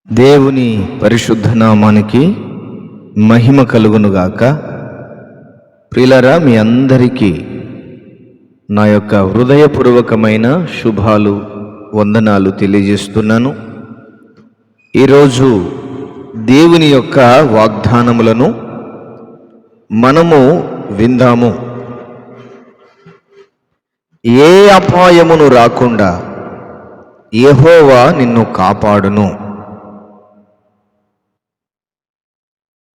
దేవుని పరిశుద్ధ నామానికి మహిమ కలుగునుగాక. ప్రియులారా, మీ అందరికీ నా యొక్క హృదయపూర్వకమైన శుభాలు, వందనాలు తెలియజేస్తున్నాను. ఈరోజు దేవుని యొక్క వాగ్దానములను మనము విందాము. ఏ అపాయమును రాకుండా యెహోవా నిన్ను కాపాడును.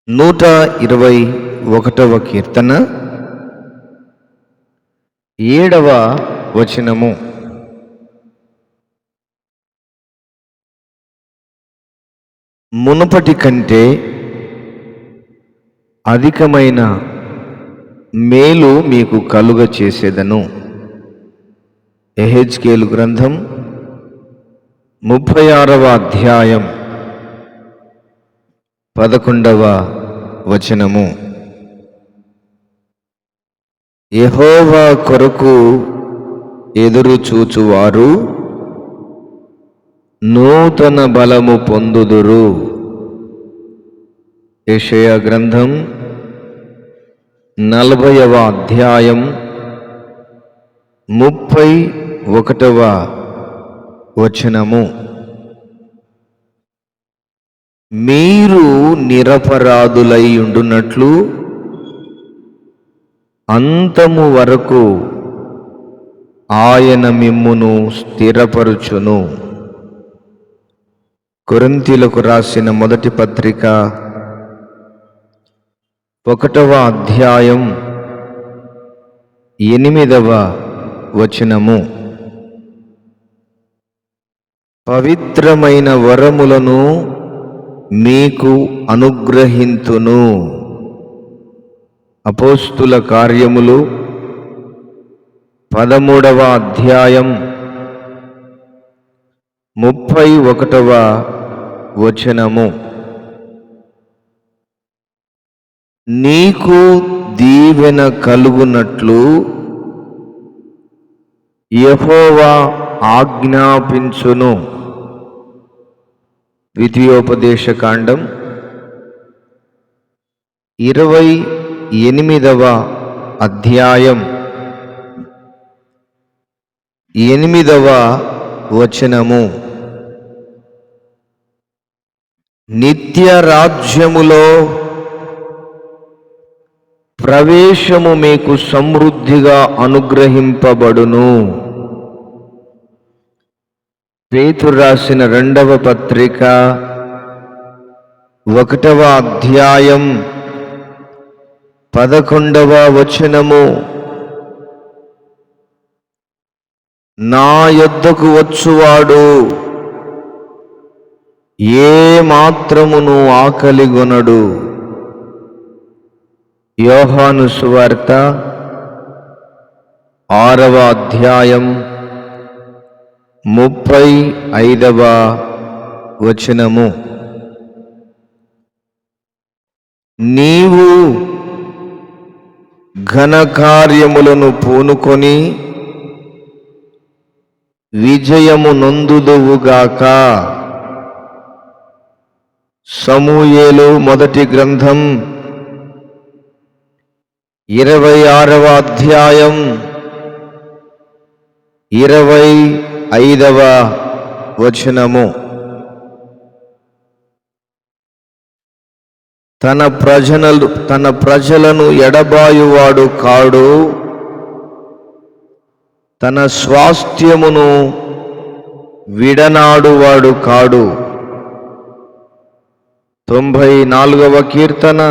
121వ కీర్తన 7వ వచనము. మునుపటి కంటే అధికమైన మేలు మీకు కలుగ చేసేదను. యెహెజ్కేలు గ్రంథం 36వ అధ్యాయం 11వ వచనము. యెహోవా కొరకు ఎదురు చూచువారు నూతన బలము పొందుదురు. యెషయా గ్రంథం 40వ అధ్యాయం 31వ వచనము. మీరు నిరపరాధులై ఉండునట్లు అంతము వరకు ఆయన మిమ్మును స్థిరపరుచును. కొరింథీయులకు రాసిన మొదటి పత్రిక 1వ అధ్యాయం 8వ వచనము. పవిత్రమైన వరములను మీకు అనుగ్రహింతును. అపోస్తుల కార్యములు 13వ అధ్యాయం 31వ వచనము. నీకు దీవెన కలుగునట్లు యెహోవా ఆజ్ఞాపించును. ద్వితీయోపదేశకాండం 28వ అధ్యాయం 8వ వచనము. నిత్య రాజ్యములో ప్రవేశము మీకు సమృద్ధిగా అనుగ్రహింపబడును. పేతురు రాసిన 2వ పత్రిక 1వ అధ్యాయం 11వ వచనము. నా యొద్దకు వచ్చువాడు ఏ మాత్రమును ఆకలిగొనడు. యోహాను సువార్త 6వ అధ్యాయం 35వ వచనము. నీవు ఘనకార్యములను పూనుకొని విజయము నొందుదువుగాక. సమూయేలు మొదటి గ్రంథం 26వ అధ్యాయం 25వ వచనము. తన ప్రజలను ఎడబాయువాడు కాడు, తన స్వాస్థ్యమును విడనాడువాడు కాడు. 94వ కీర్తన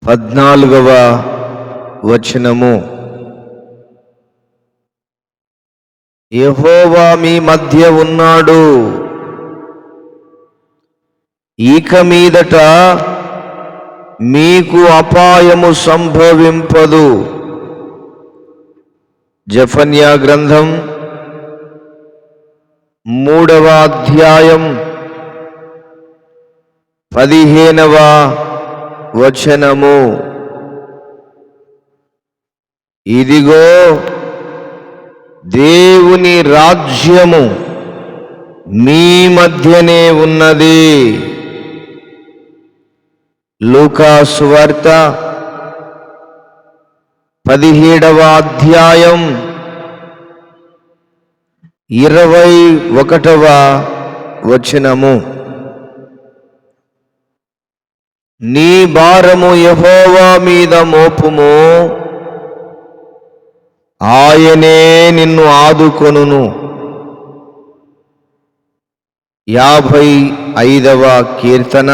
14వ వచనము. యెహోవా మీ మధ్య ఉన్నాడు, ఇక మీదట మీకు అపాయము సంభవింపదు. జెఫన్యా గ్రంథం 3వ అధ్యాయం 15వ వచనము. ఇదిగో దేవుని రాజ్యము మీ మధ్యనే ఉన్నది. లూకా సువార్త 17వ అధ్యాయం 21వ వచనము. నీ భారము యెహోవా మీద మోపుము, ఆయనే నిన్ను ఆదుకొనును. 55వ కీర్తన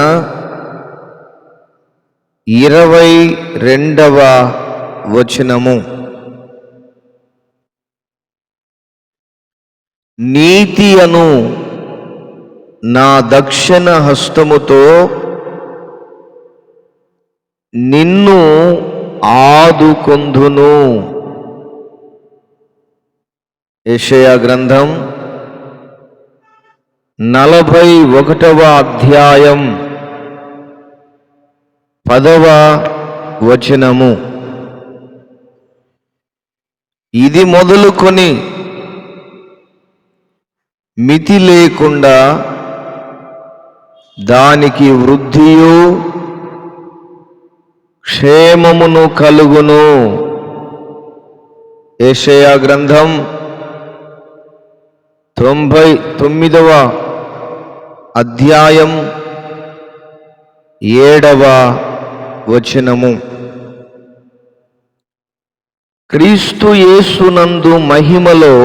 22వ వచనము. నీతి అను నా దక్షిణ హస్తముతో నిన్ను ఆదుకొందును. యెషయా గ్రంథం 41వ అధ్యాయం 10వ వచనము. ఇది మొదలుకొని మితి లేకుండా దానికి వృద్ధియు క్షేమమును కలుగును. యెషయా గ్రంథం 99వ అధ్యాయం 7వ వచనము. క్రీస్తు యేసునందు మహిమలో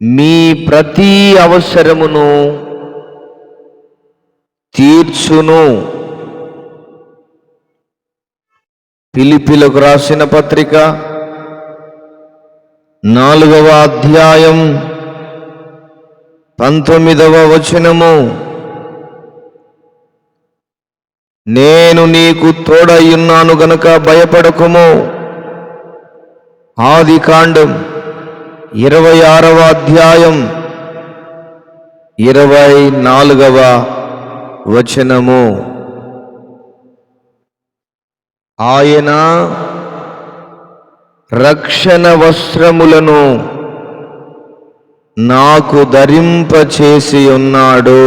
మీ ప్రతి అవసరమును తీర్చును. ఫిలిప్పీలకు రాసిన పత్రిక 4వ అధ్యాయం 19వ వచనము. నేను నీకు తోడయ్యున్నాను గనుక భయపడకుము. ఆదికాండం 26వ అధ్యాయం 24వ వచనము. ఆయన రక్షణ వస్త్రములను నాకు ధరింపచేసి ఉన్నాడు.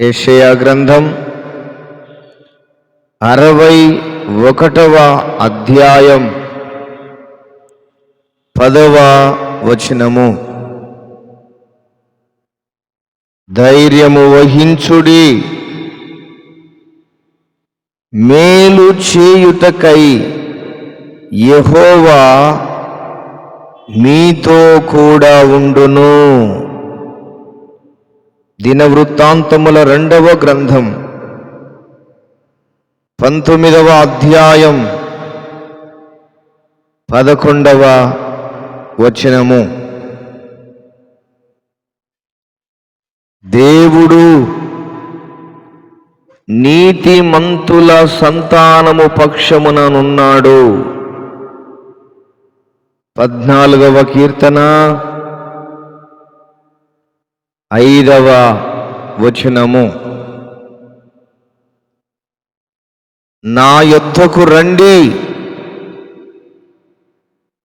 యెషయా గ్రంథం 61వ అధ్యాయం 10వ వచనము. ధైర్యము వహించుడి, మేలు చేయుటకై యెహోవా మీతో కూడా ఉండును. దినవృత్తాంతముల 2వ గ్రంథం 19వ అధ్యాయం 11వ వచనము. దేవుడు నీతిమంతుల సంతానము పక్షముననున్నాడు. 14వ కీర్తన 5వ వచనము. నా యొద్దకు రండి,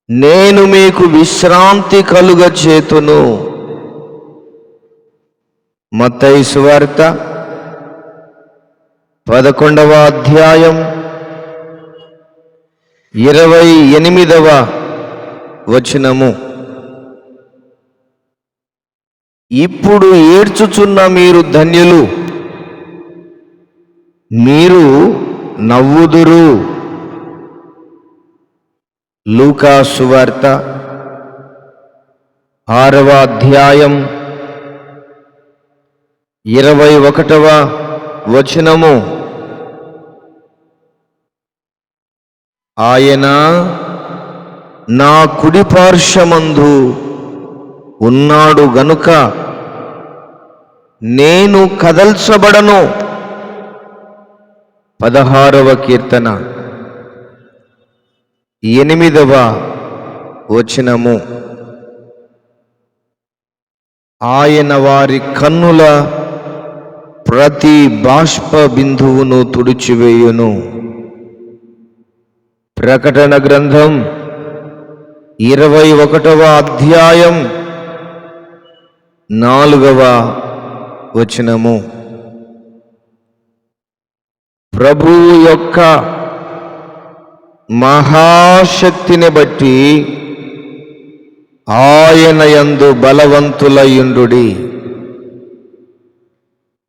నేను మీకు విశ్రాంతి కలుగచేతును. మత్తయి సువార్త 11వ అధ్యాయం 28వ వచనము. ఇప్పుడు ఏడ్చుచున్న మీరు ధన్యులు, మీరు నవ్వుదురు. లూకా సువార్త 6వ అధ్యాయం 21వ వచనము. ఆయన నా కుడి పార్శ్వమందు ఉన్నాడు గనుక నేను కదల్చబడను. 16వ కీర్తన 8వ వచనము. ఆయన వారి కన్నుల ప్రతి బాష్ప బిందువును తుడిచివేయును. ప్రకటన గ్రంథం 21వ అధ్యాయం 4వ వచనము. ప్రభువు యొక్క మహాశక్తిని బట్టి ఆయన యందు బలవంతులయుండుడి.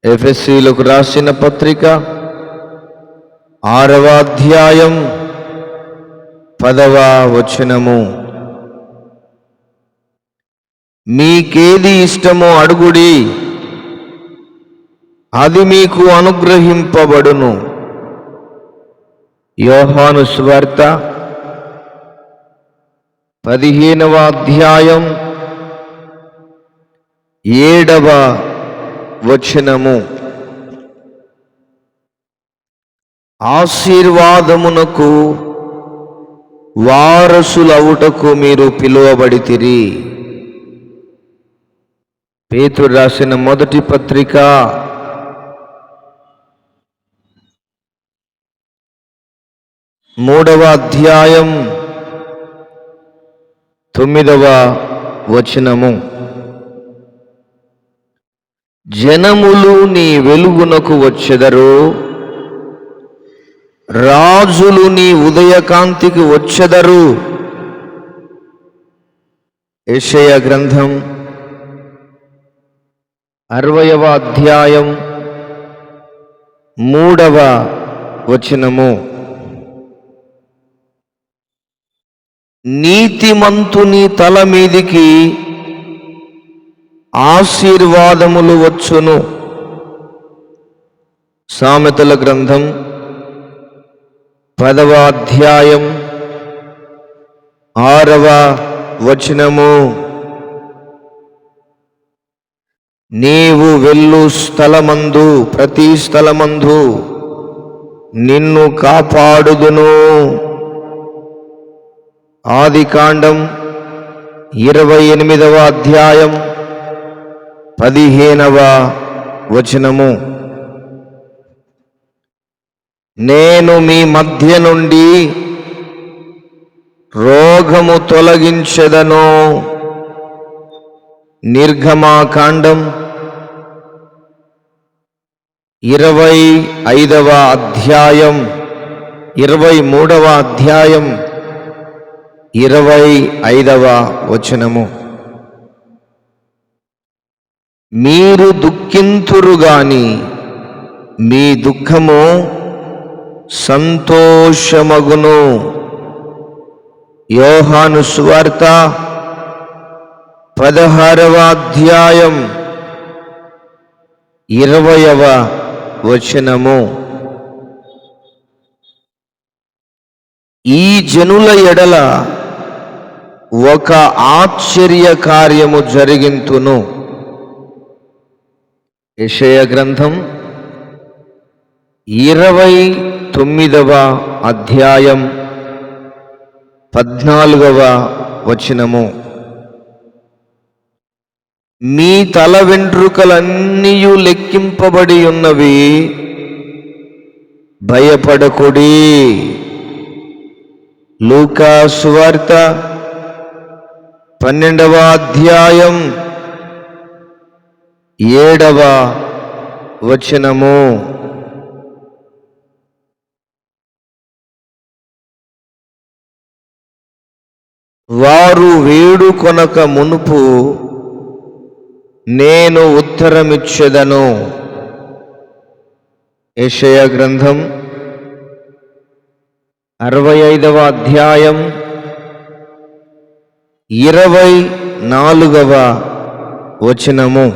ఎఫెసీయులకు రాసిన పత్రిక 6వ అధ్యాయం 10వ వచనము. మీకేది ఇష్టమో అడుగుడి, అది మీకు అనుగ్రహింపబడును. యోహాను సువార్త 15వ అధ్యాయం 7వ వచనము. ఆశీర్వాదమునకు వారసులవుటకు మీరు పిలువబడితిరి. పేతురు రాసిన మొదటి పత్రిక 3వ అధ్యాయం 9వ వచనము. జనములు నీ వెలుగునకు వచ్చెదరు, రాజులు నీ ఉదయకాంతికి వచ్చెదరు. యెషయా గ్రంథం 60వ అధ్యాయం 3వ వచనము. నీతిమంతుని తల మీదికి ఆశీర్వాదములు వచ్చును. సామెతల గ్రంథం 10వ అధ్యాయం 6వ వచనము. నీవు వెళ్ళు స్థలమందు, ప్రతి స్థలమందు నిన్ను కాపాడుదును. ఆదికాండం 28వ అధ్యాయం 15వ వచనము. నేను మీ మధ్య నుండి రోగము తొలగించెదను. నిర్గమాకాండం 25వ అధ్యాయం 23వ అధ్యాయం 25వ వచనము. మీరు దుఃఖింతురు గాని మీ దుఃఖము సంతోషమగును. యోహాను సువార్త 16వ అధ్యాయం 20వ వచనము. ఈ జనుల ఎడల ఒక ఆశ్చర్య కార్యము జరిగింతును. యెషయా గ్రంథం 29వ అధ్యాయం 14వ వచనము. మీ తల వెంట్రుకలన్నీయు లెక్కింపబడి ఉన్నవి, భయపడకుడి. లూకా సువార్త 12వ అధ్యాయం 7వ వచనము. వారు వేడుకొనక మునుపు నేను ఉత్తరమిచ్చెదను. యెషయా గ్రంథం 65వ అధ్యాయం 24వ వచనము.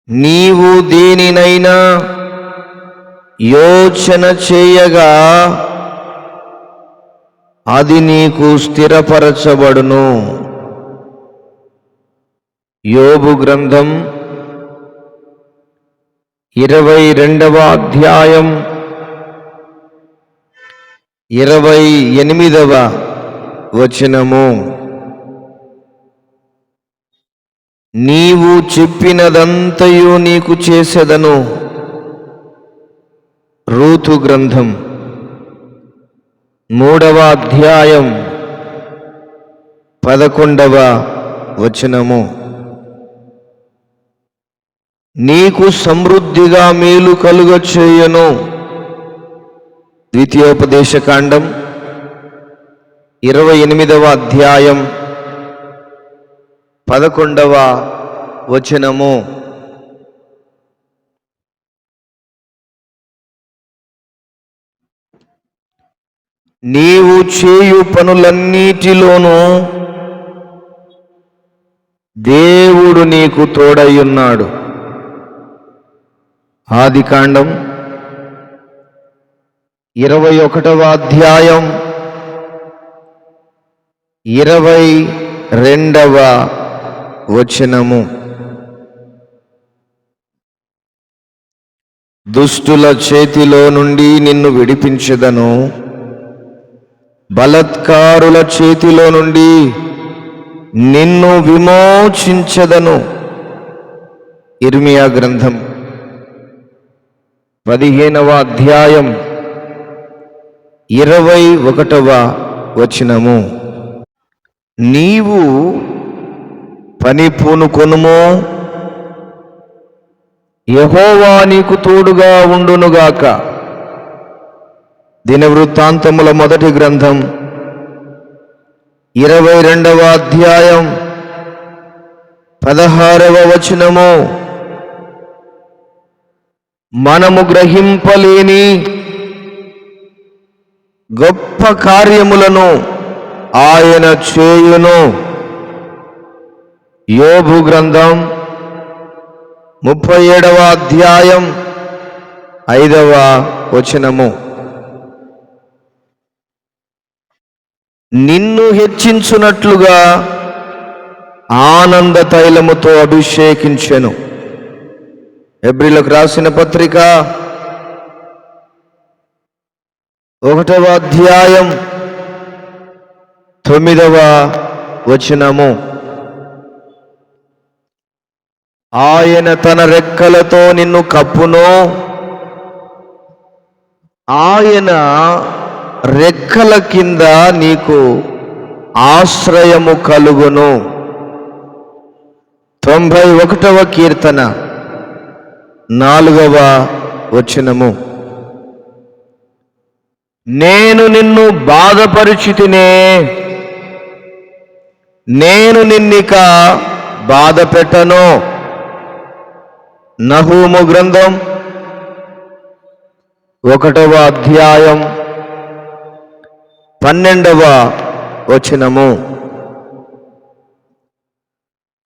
నీవు దేనినైనా యోచన చేయగా అది నీకు స్థిరపరచబడును. యోబు గ్రంథం 22వ అధ్యాయం 28వ వచనము. నీవు చెప్పినదంతయు నీకు చేసెదను. రూతు గ్రంథం 3వ అధ్యాయం 11వ వచనము. నీకు సమృద్ధిగా మేలు కలుగ చేయను. ద్వితీయోపదేశకాండం 28వ అధ్యాయం 11వ వచనము. నీవు చేయు పనులన్నిటిలోనూ దేవుడు నీకు తోడయ్యున్నాడు. ఆదికాండం 21వ అధ్యాయం 22వ వచనము. దుష్టుల చేతిలో నుండి నిన్ను విడిపించెదను, బలత్కారుల చేతిలో నుండి నిన్ను విమోచించెదను. ఇర్మియా గ్రంథం 15వ అధ్యాయం 21వ వచనము. నీవు పని పూనుకొనుమో, యెహోవా నీకు తోడుగా ఉండునుగాక. దినవృత్తాంతముల 1వ గ్రంథం 22వ అధ్యాయం 16వ వచనము. మనము గ్రహింపలేని గొప్ప కార్యములను ఆయన చేయును. యోబు గ్రంథం 37వ అధ్యాయం 5వ వచనము. నిన్ను హెచ్చించునట్లుగా ఆనంద తైలముతో అభిషేకించెను. హెబ్రీలకు రాసిన పత్రిక 1వ అధ్యాయం 9వ వచనము. ఆయన తన రెక్కలతో నిన్ను కప్పును, ఆయన రెక్కల కింద నీకు ఆశ్రయము కలుగును. 91వ కీర్తన 4వ వచనము. నేను నిన్ను బాధపరిచితినే, నేను నిన్నిక బాధ పెట్టను. నహూము గ్రంథం 1వ అధ్యాయం 12వ వచనము.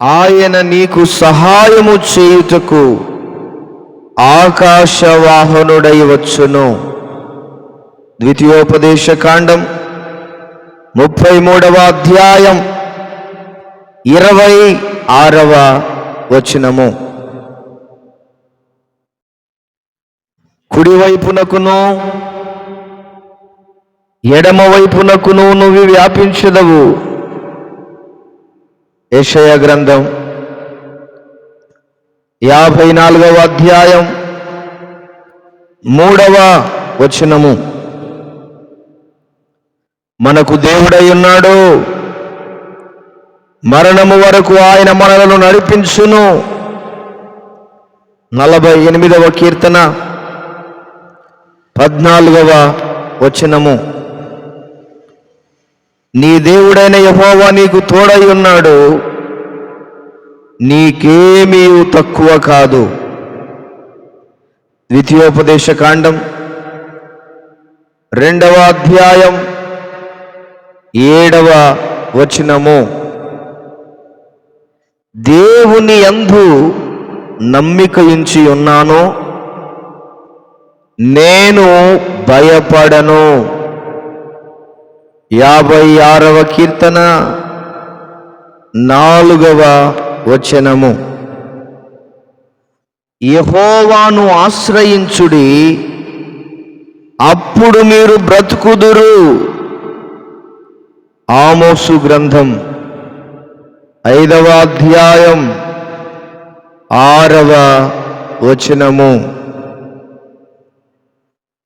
ఆయన నీకు సహాయము చేయుటకు ఆకాశవాహనుడై వచ్చును. ద్వితీయోపదేశకాండం 33వ అధ్యాయం 26వ వచనము. కుడివైపునకును ఎడమ వైపునకును నువ్వు వ్యాపించదవు. యెషయా గ్రంథం 54వ అధ్యాయం 3వ వచనము. మనకు దేవుడై ఉన్నాడు, మరణము వరకు ఆయన మనలను నడిపించును. 48వ కీర్తన 14వ వచనము. నీ దేవుడైన యెహోవా నీకు తోడై ఉన్నాడు, నీకేమీ తక్కువ కాదు. ద్వితీయోపదేశకాండం 2వ అధ్యాయం 7వ వచనము. దేవుని యందు నమ్మిక ఉంచి ఉన్నాను, నేను భయపడను. 56వ కీర్తన 4వ వచనము. యెహోవాను ఆశ్రయించుడి, అప్పుడు మీరు బ్రతుకుదురు. ఆమోసు గ్రంథం 5వ అధ్యాయం 6వ వచనము.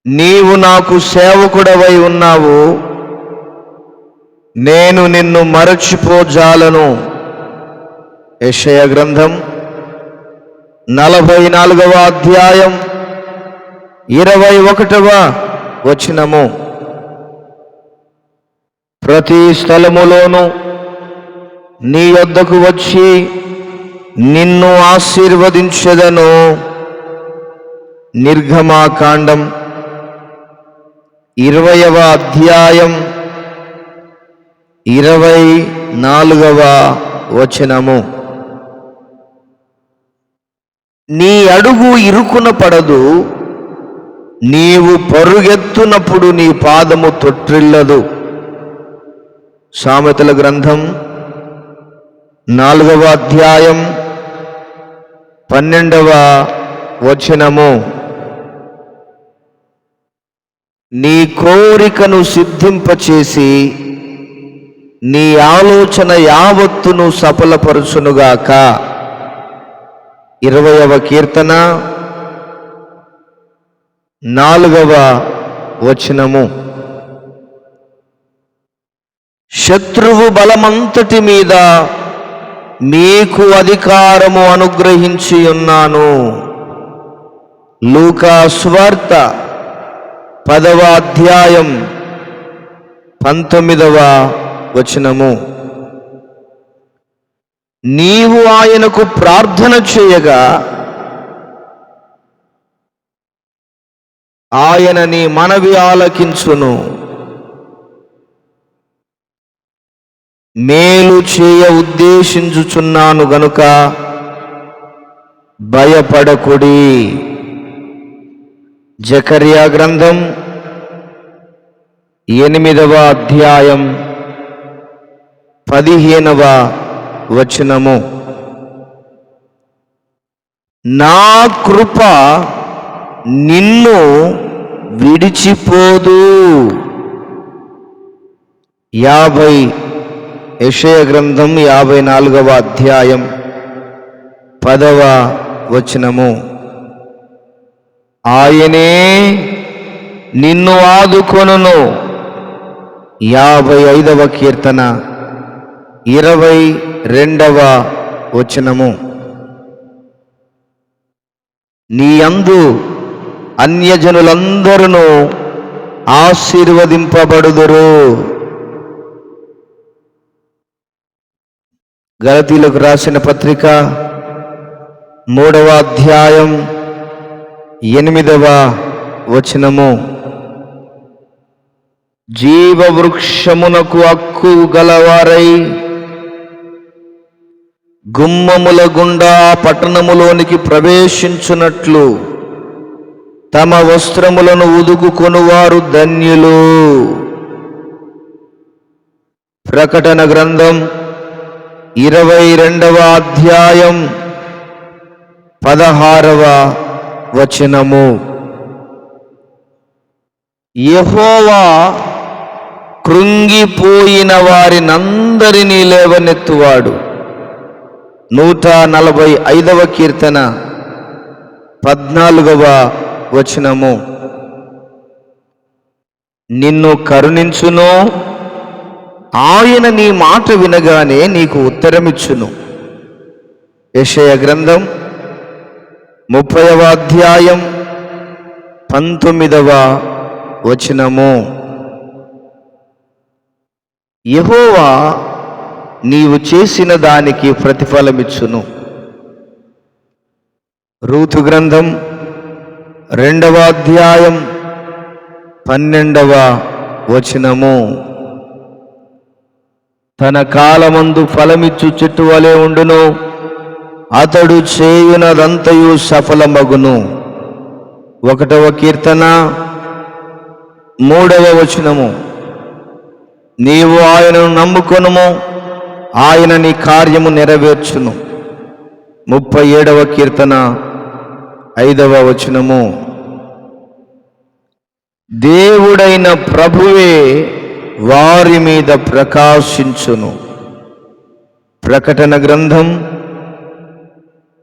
నీవు నాకు సేవకుడవై ఉన్నావు, నేను నిన్ను మరచిపోజాలను. యెషయా గ్రంథం 44వ అధ్యాయం 21వ వచనము. ప్రతి స్థలములోనూ నీ యొద్దకు వచ్చి నిన్ను ఆశీర్వదించెదను. నిర్గమాకాండం 20వ అధ్యాయం 24వ వచనము. నీ అడుగు ఇరుకున పడదు, నీవు పరుగెత్తునప్పుడు నీ పాదము తొట్టిల్లదు. సామెతల గ్రంథం 4వ అధ్యాయం 12వ వచనము. నీ కోరికను సిద్ధింపచేసి నీ ఆలోచన యావత్తును సఫలపరచునుగాక. 20వ కీర్తన 4వ వచనము. శత్రువు బలమంతటి మీద మీకు అధికారము అనుగ్రహించి ఉన్నాను. లూకా సువార్త 10వ అధ్యాయం 19వ వచనము. నీవు ఆయనకు ప్రార్థన చేయగా ఆయన నీ మనవి ఆలకించును. మేలు చేయ ఉద్దేశించుచున్నాను గనుక భయపడకుడి. జకర్యా గ్రంథం 8వ అధ్యాయం 15వ వచనము. నా కృప నిన్ను విడిచిపోదు. యెషయా గ్రంథం 54వ అధ్యాయం 10వ వచనము. ఆయనే నిన్ను ఆదుకొనును. 55వ కీర్తన 22వ వచనము. నీ యందు అన్యజనులందరూ ఆశీర్వదింపబడుదురు. గలతీయులకు రాసిన పత్రిక 3వ అధ్యాయం 8వ వచనము. జీవవృక్షమునకు హక్కు గలవారై గుమ్మముల గుండా పట్టణములోనికి ప్రవేశించున్నట్లు తమ వస్త్రములను ఉదుకుకొనువారు ధన్యులు. ప్రకటన గ్రంథం 22వ అధ్యాయం 16వ వచనము. యెహోవా కృంగిపోయిన వారినందరినీ లేవనెత్తువాడు. 145వ కీర్తన 14వ వచనము. నిన్ను కరుణించును, ఆయన నీ మాట వినగానే నీకు ఉత్తరమిచ్చును. యెషయా గ్రంథం 30వ అధ్యాయం 19వ వచనము. యెహోవా నీవు చేసిన దానికి ప్రతిఫలమిచ్చును. రూతు గ్రంథం 2వ అధ్యాయం 12వ వచనము. తన కాలమందు ఫలమిచ్చు చెట్టు వలె ఉండును, అతడు చేయునదంతయు సఫలమగును. 1వ కీర్తన 3వ వచనము. నీవు ఆయనను నమ్ముకొనుము, ఆయన నీ కార్యము నెరవేర్చును. 37వ కీర్తన 5వ వచనము. దేవుడైన ప్రభువే వారి మీద ప్రకాశించును. ప్రకటన గ్రంథం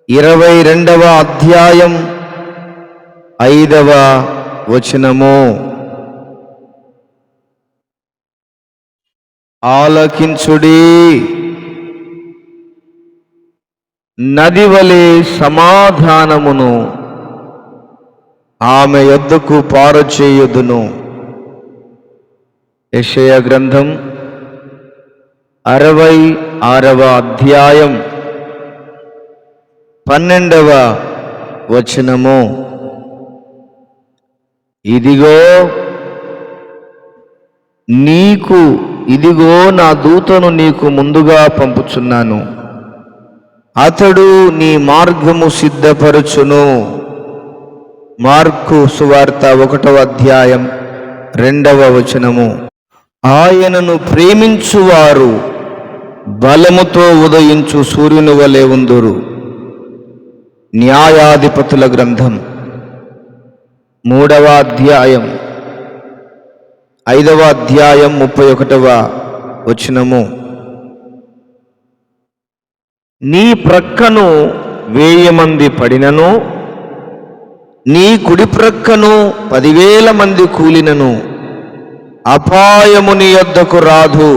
22వ అధ్యాయం 5వ వచనము. ఆలకించుడి, నది వలె సమాధానమును ఆమె యొద్దకు పారచేయుదును. యెషయా గ్రంథం 66వ అధ్యాయం 12వ వచనము. ఇదిగో నా దూతను నీకు ముందుగా పంపుచున్నాను, అతడు నీ మార్గము సిద్ధపరచును. మార్కు సువార్త 1వ అధ్యాయం 2వ వచనము. ఆయనను ప్రేమించువారు బలముతో ఉదయించు సూర్యుని వలె ఉందురు. న్యాయాధిపతుల గ్రంథం 3వ అధ్యాయం 5వ అధ్యాయం 31వ వచనము. నీ ప్రక్కను 1000 మంది పడినను, నీ కుడి ప్రక్కను 10,000 మంది కూలినను, అపాయము నీ యొద్దకు రాదు.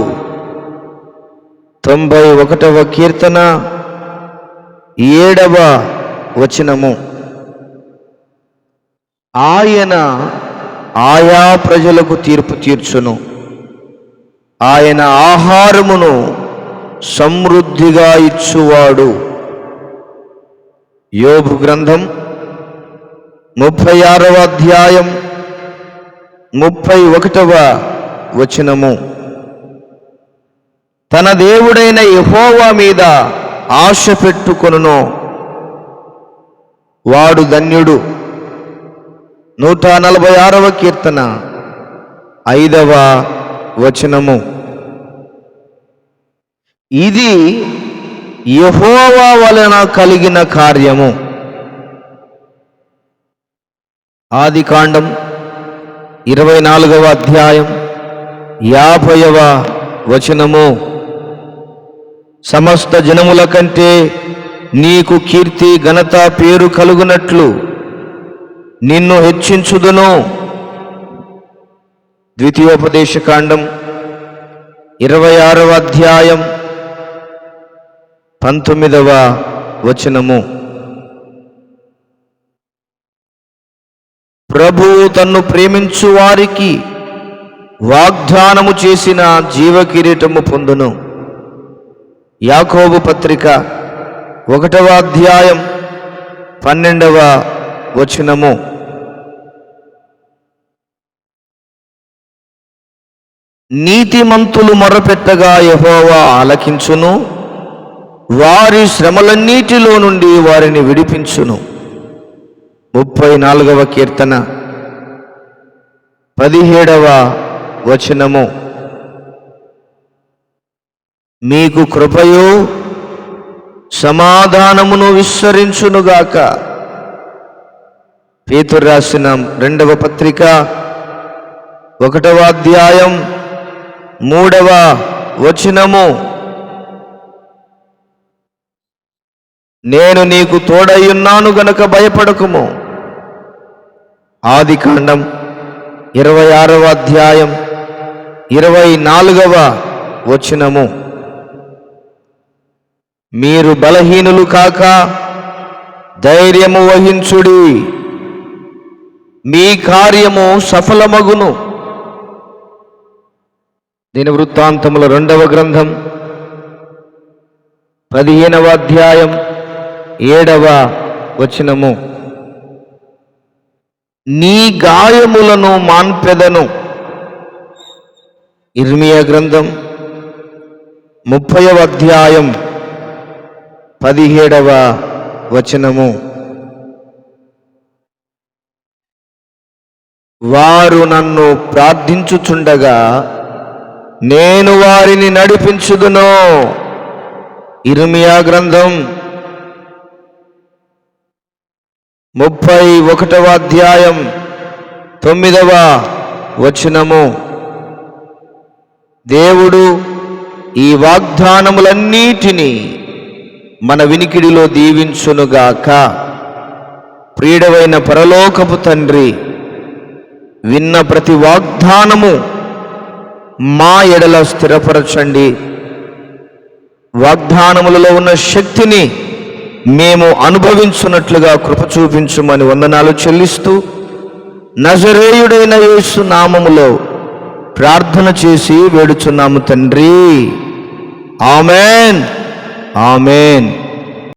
91వ కీర్తన 7వ వచనము. ఆయన ఆయా ప్రజలకు తీర్పు తీర్చును, ఆయన ఆహారమును సమృద్ధిగా ఇచ్చువాడు. యోబు గ్రంథం 36వ అధ్యాయం 31వ వచనము. తన దేవుడైన యెహోవా మీద ఆశ పెట్టుకొనును వాడు ధన్యుడు. 146వ కీర్తన 5వ వచనము. ఇది యెహోవా వలన కలిగిన కార్యము. ఆదికాండం 24వ అధ్యాయం 50వ వచనము. సమస్త జనముల కంటే నీకు కీర్తి ఘనత పేరు కలుగునట్లు నిన్ను హెచ్చించుదును. ద్వితీయోపదేశకాండం 26వ అధ్యాయం 19వ వచనము. ప్రభువు తన్ను ప్రేమించు వారికి వాగ్దానము చేసిన జీవకిరీటము పొందును. యాకోబు పత్రిక 1వ అధ్యాయం 12వ వచనము. నీతిమంతులు మొరపెట్టగా యెహోవా ఆలకించును, వారి శ్రమలన్నిటిలో నుండి వారిని విడిపించును. 34వ కీర్తన 17వ వచనము. మీకు కృపయు సమాధానమును విస్తరించునుగాక. పేతురు రాసిన 2వ పత్రిక 1వ అధ్యాయం 3వ వచనము. నేను నీకు తోడయ్యున్నాను గనుక భయపడకుము. ఆదికాండం 26వ అధ్యాయం 24వ వచనము. మీరు బలహీనులు కాక ధైర్యము వహించుడి, మీ కార్యము సఫలమగును. దినవృత్తాంతముల 2వ గ్రంథం 15వ అధ్యాయం 7వ వచనము. నీ గాయములను మాన్పెదను. ఇర్మియా గ్రంథం 30వ అధ్యాయం 17వ వచనము. వారు నన్ను ప్రార్థించుచుండగా నేను వారిని నడిపించుదును. ఇర్మియా గ్రంథం 31వ అధ్యాయం 9వ వచనము. దేవుడు ఈ వాగ్దానములన్నిటినీ మన వినికిడిలో దీవించునుగాక. ప్రియుడవైన పరలోకపు తండ్రి, విన్న ప్రతి వాగ్దానము మా ఎడల స్థిరపరచండి. వాగ్దానములలో ఉన్న శక్తిని మేము అనుభవించున్నట్లుగా కృప చూపించుమని వందనాలు చెల్లిస్తూ నజరేయుడైన యేసు నామములో ప్రార్థన చేసి వేడుచున్నాము తండ్రి. ఆమేన్, ఆమేన్.